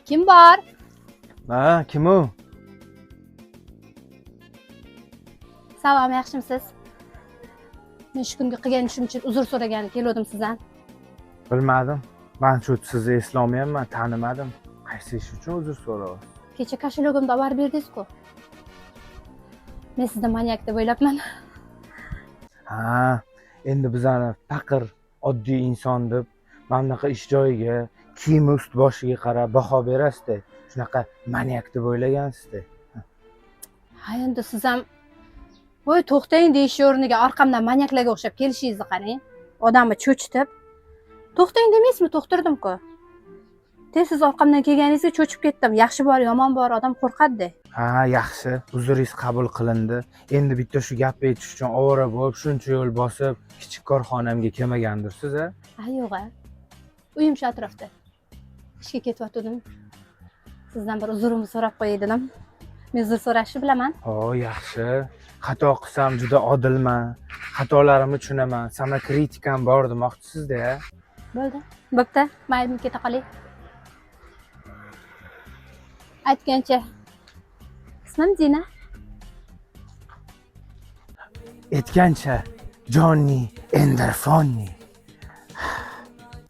Kim bor? Ha, kim u? Salom, yaxshimisiz? Men shu kunga qilgan ishim uchun uzr so'ragan keldim sizdan. Bilmadim. Men shu sizni eslolmayapman, tanimadim. Qaysi ish uchun uzr so'rayapsiz? Kecha koshelogimda olib berdingiz-ku. Men sizni manyak deb o'ylabman. Ha, endi bizani faqir, oddiy inson deb mamlaqa ish joyiga, kiyimi ust-boshiga qarab baho berasiz-da. Shunaqa manyak deb o'ylagansizda. Ha, endi siz ham voy to'xtang deyish o'rniga orqamdan manyaklarga o'xshab kelishingizni qarang. Odamni cho'chitib. To'xtang demaysizmi? To'xtirdim-ku. Siz orqamdan kelganingizga cho'chib ketdim. Yaxshi bor, yomon bor, odam qo'rqadi-da. Ha, yaxshi. Uzringiz qabul qilindi. Endi bitta shu gapni aytish uchun ovora bo'lib, shuncha yo'l bosib, kichik korxonamga kelmagandirsiz, a? Ha, yo'q-a. Uyim shu atrofda. Ishga ketyotgandim. Sizdan bir uzrimni so'rab qo'yay dedim. Men uzr so'rashni bilaman. Ho, yaxshi. Xato qilsam juda odilman. Xatolarimni tushunaman. Samokritikam bor demoqchisizda. Bo'ldi. Bo'pti. Mayli, men keta qolay. Aytgancha. Ismim Dina. Aytgancha Johnny Enderfonni.